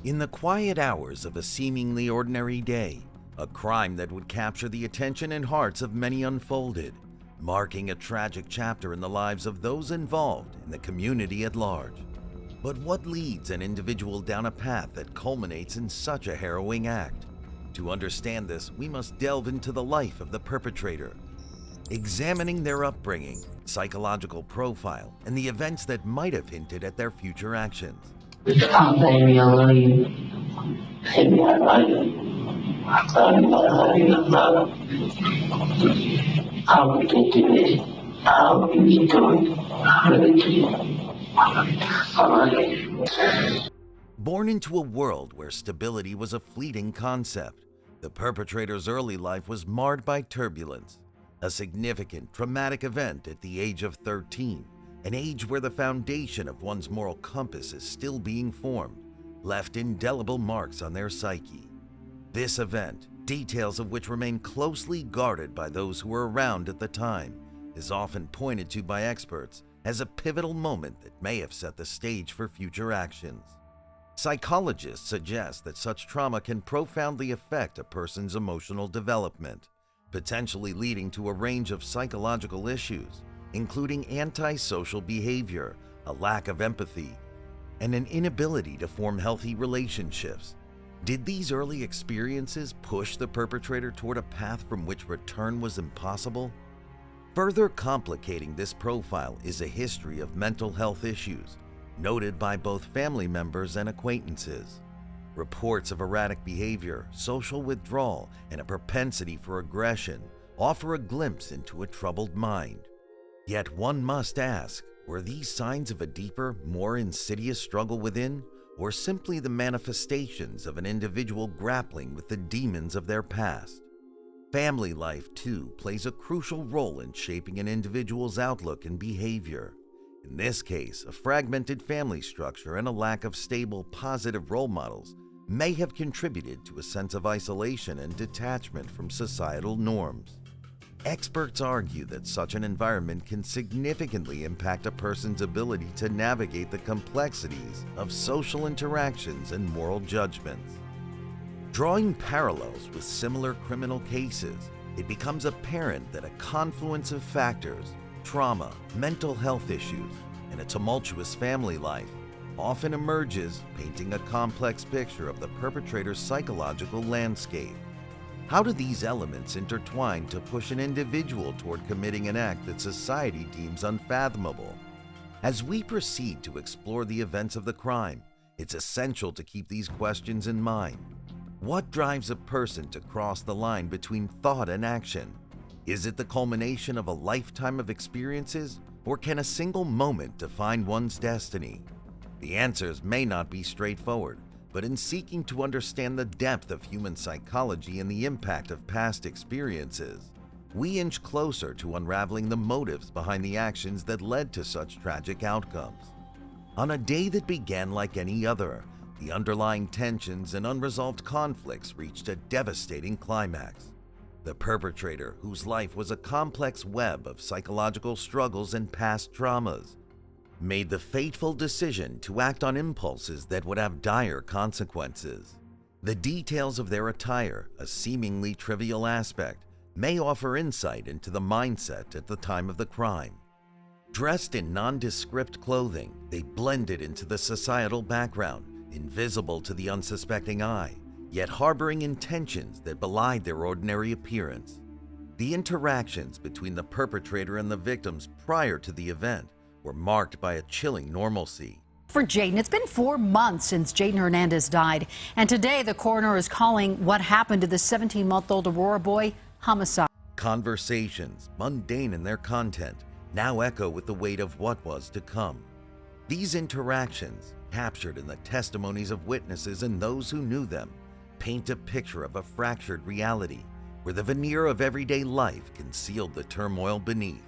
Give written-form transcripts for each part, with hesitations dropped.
In the quiet hours of a seemingly ordinary day, a crime that would capture the attention and hearts of many unfolded, marking a tragic chapter in the lives of those involved and the community at large. But what leads an individual down a path that culminates in such a harrowing act? To understand this, we must delve into the life of the perpetrator, examining their upbringing, psychological profile, and the events that might have hinted at their future actions. Baby, I love you. Baby, I love you. I love you, I love you, I love you. I would get to this. I would get to it. I really do. I love you. Born into a world where stability was a fleeting concept, the perpetrator's early life was marred by turbulence, a significant traumatic event at the age of 13, an age where the foundation of one's moral compass is still being formed, left indelible marks on their psyche. This event, details of which remain closely guarded by those who were around at the time, is often pointed to by experts as a pivotal moment that may have set the stage for future actions. Psychologists suggest that such trauma can profoundly affect a person's emotional development, potentially leading to a range of psychological issues, including antisocial behavior, a lack of empathy, and an inability to form healthy relationships. Did these early experiences push the perpetrator toward a path from which return was impossible? Further complicating this profile is a history of mental health issues, noted by both family members and acquaintances. Reports of erratic behavior, social withdrawal, and a propensity for aggression offer a glimpse into a troubled mind. Yet one must ask, were these signs of a deeper, more insidious struggle within, or simply the manifestations of an individual grappling with the demons of their past? Family life, too, plays a crucial role in shaping an individual's outlook and behavior. In this case, a fragmented family structure and a lack of stable, positive role models may have contributed to a sense of isolation and detachment from societal norms. Experts argue that such an environment can significantly impact a person's ability to navigate the complexities of social interactions and moral judgments. Drawing parallels with similar criminal cases, it becomes apparent that a confluence of factors, trauma, mental health issues, and a tumultuous family life often emerges, painting a complex picture of the perpetrator's psychological landscape. How do these elements intertwine to push an individual toward committing an act that society deems unfathomable? As we proceed to explore the events of the crime, it's essential to keep these questions in mind. What drives a person to cross the line between thought and action? Is it the culmination of a lifetime of experiences, or can a single moment define one's destiny? The answers may not be straightforward, but in seeking to understand the depth of human psychology and the impact of past experiences, we inch closer to unraveling the motives behind the actions that led to such tragic outcomes. On a day that began like any other, the underlying tensions and unresolved conflicts reached a devastating climax. The perpetrator, whose life was a complex web of psychological struggles and past traumas, made the fateful decision to act on impulses that would have dire consequences. The details of their attire, a seemingly trivial aspect, may offer insight into the mindset at the time of the crime. Dressed in nondescript clothing, they blended into the societal background, invisible to the unsuspecting eye, yet harboring intentions that belied their ordinary appearance. The interactions between the perpetrator and the victims prior to the event were marked by a chilling normalcy. For Jayden, it's been 4 months since Jayden Hernandez died, and today the coroner is calling what happened to the 17-month-old Aurora boy homicide. Conversations, mundane in their content, now echo with the weight of what was to come. These interactions, captured in the testimonies of witnesses and those who knew them, paint a picture of a fractured reality where the veneer of everyday life concealed the turmoil beneath.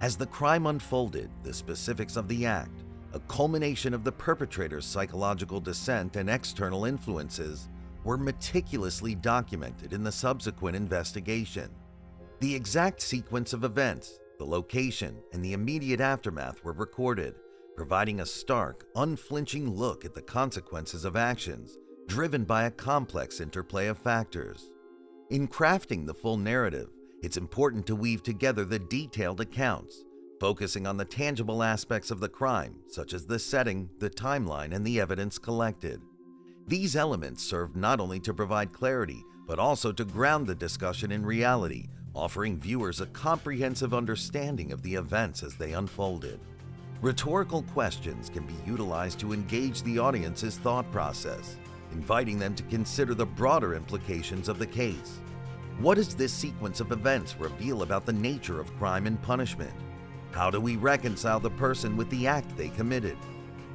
As the crime unfolded, the specifics of the act, a culmination of the perpetrator's psychological descent and external influences, were meticulously documented in the subsequent investigation. The exact sequence of events, the location, and the immediate aftermath were recorded, providing a stark, unflinching look at the consequences of actions driven by a complex interplay of factors. In crafting the full narrative, it's important to weave together the detailed accounts, focusing on the tangible aspects of the crime, such as the setting, the timeline, and the evidence collected. These elements serve not only to provide clarity, but also to ground the discussion in reality, offering viewers a comprehensive understanding of the events as they unfolded. Rhetorical questions can be utilized to engage the audience's thought process, inviting them to consider the broader implications of the case. What does this sequence of events reveal about the nature of crime and punishment? How do we reconcile the person with the act they committed?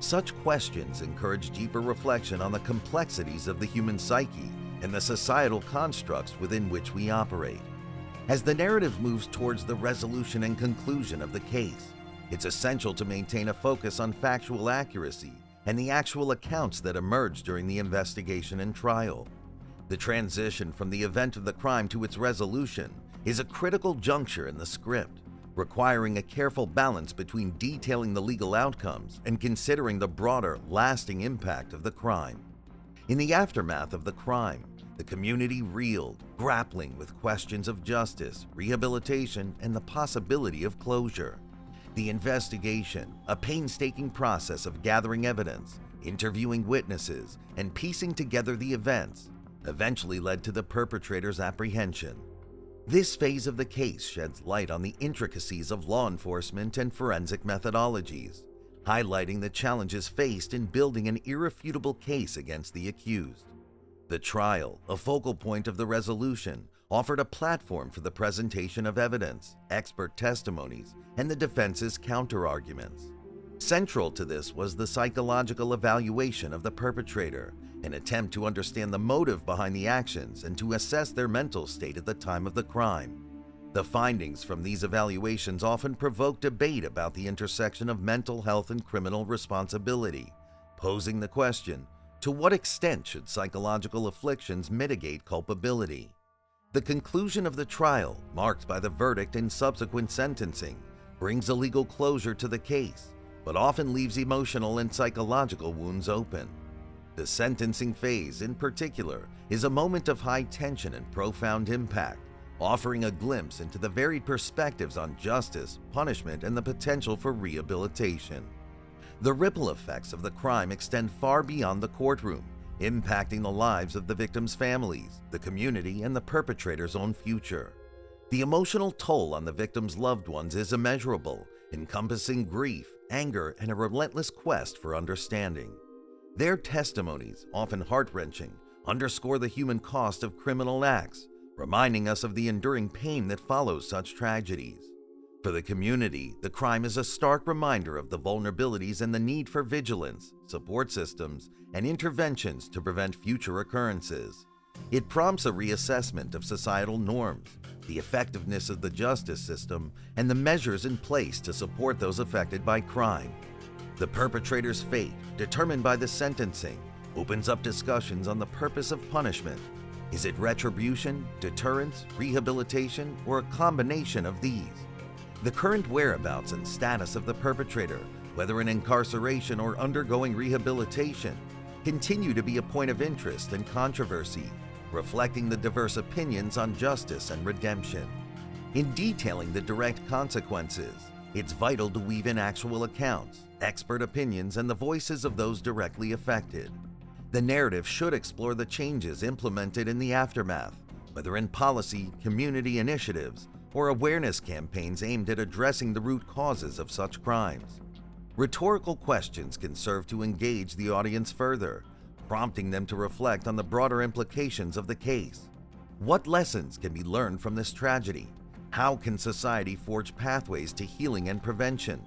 Such questions encourage deeper reflection on the complexities of the human psyche and the societal constructs within which we operate. As the narrative moves towards the resolution and conclusion of the case, it's essential to maintain a focus on factual accuracy and the actual accounts that emerge during the investigation and trial. The transition from the event of the crime to its resolution is a critical juncture in the script, requiring a careful balance between detailing the legal outcomes and considering the broader, lasting impact of the crime. In the aftermath of the crime, the community reeled, grappling with questions of justice, rehabilitation, and the possibility of closure. The investigation, a painstaking process of gathering evidence, interviewing witnesses, and piecing together the events, eventually led to the perpetrator's apprehension. This phase of the case sheds light on the intricacies of law enforcement and forensic methodologies, highlighting the challenges faced in building an irrefutable case against the accused. The trial, a focal point of the resolution, offered a platform for the presentation of evidence, expert testimonies, and the defense's counterarguments. Central to this was the psychological evaluation of the perpetrator, an attempt to understand the motive behind the actions and to assess their mental state at the time of the crime. The findings from these evaluations often provoke debate about the intersection of mental health and criminal responsibility, posing the question, to what extent should psychological afflictions mitigate culpability? The conclusion of the trial, marked by the verdict and subsequent sentencing, brings a legal closure to the case, but often leaves emotional and psychological wounds open. The sentencing phase, in particular, is a moment of high tension and profound impact, offering a glimpse into the varied perspectives on justice, punishment, and the potential for rehabilitation. The ripple effects of the crime extend far beyond the courtroom, impacting the lives of the victims' families, the community, and the perpetrator's own future. The emotional toll on the victims' loved ones is immeasurable, encompassing grief, anger, and a relentless quest for understanding. Their testimonies, often heart-wrenching, underscore the human cost of criminal acts, reminding us of the enduring pain that follows such tragedies. For the community, the crime is a stark reminder of the vulnerabilities and the need for vigilance, support systems, and interventions to prevent future occurrences. It prompts a reassessment of societal norms, the effectiveness of the justice system, and the measures in place to support those affected by crime. The perpetrator's fate, determined by the sentencing, opens up discussions on the purpose of punishment. Is it retribution, deterrence, rehabilitation, or a combination of these? The current whereabouts and status of the perpetrator, whether in incarceration or undergoing rehabilitation, continue to be a point of interest and controversy, reflecting the diverse opinions on justice and redemption. In detailing the direct consequences, it's vital to weave in actual accounts, expert opinions, and the voices of those directly affected. The narrative should explore the changes implemented in the aftermath, whether in policy, community initiatives, or awareness campaigns aimed at addressing the root causes of such crimes. Rhetorical questions can serve to engage the audience further, prompting them to reflect on the broader implications of the case. What lessons can be learned from this tragedy? How can society forge pathways to healing and prevention?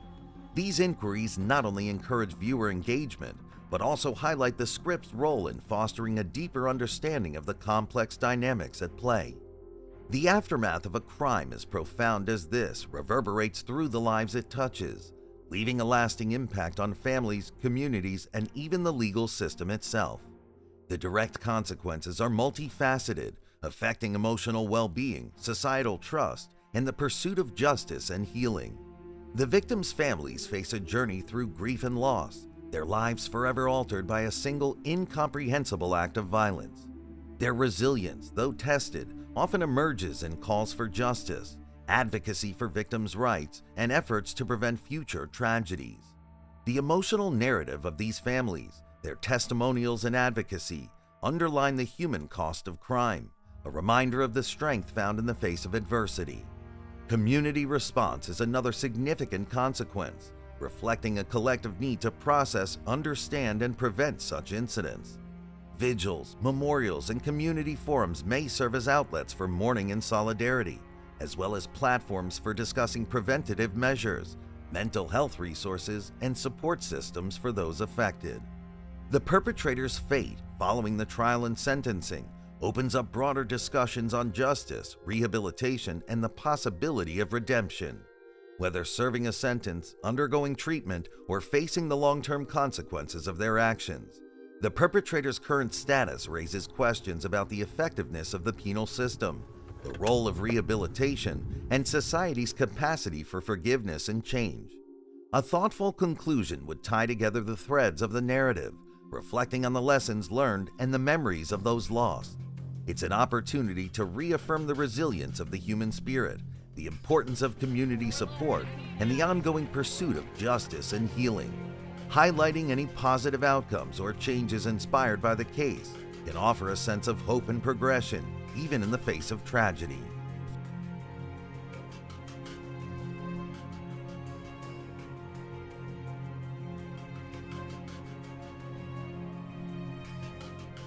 These inquiries not only encourage viewer engagement, but also highlight the script's role in fostering a deeper understanding of the complex dynamics at play. The aftermath of a crime as profound as this reverberates through the lives it touches, leaving a lasting impact on families, communities, and even the legal system itself. The direct consequences are multifaceted, affecting emotional well-being, societal trust, and the pursuit of justice and healing. The victims' families face a journey through grief and loss, their lives forever altered by a single incomprehensible act of violence. Their resilience, though tested, often emerges in calls for justice, advocacy for victims' rights, and efforts to prevent future tragedies. The emotional narrative of these families, their testimonials and advocacy, underline the human cost of crime, a reminder of the strength found in the face of adversity. Community response is another significant consequence, reflecting a collective need to process, understand, and prevent such incidents. Vigils, memorials, and community forums may serve as outlets for mourning and solidarity, as well as platforms for discussing preventative measures, mental health resources, and support systems for those affected. The perpetrator's fate following the trial and sentencing opens up broader discussions on justice, rehabilitation, and the possibility of redemption. Whether serving a sentence, undergoing treatment, or facing the long-term consequences of their actions, the perpetrator's current status raises questions about the effectiveness of the penal system, the role of rehabilitation, and society's capacity for forgiveness and change. A thoughtful conclusion would tie together the threads of the narrative, reflecting on the lessons learned and the memories of those lost. It's an opportunity to reaffirm the resilience of the human spirit, the importance of community support, and the ongoing pursuit of justice and healing. Highlighting any positive outcomes or changes inspired by the case can offer a sense of hope and progression, even in the face of tragedy.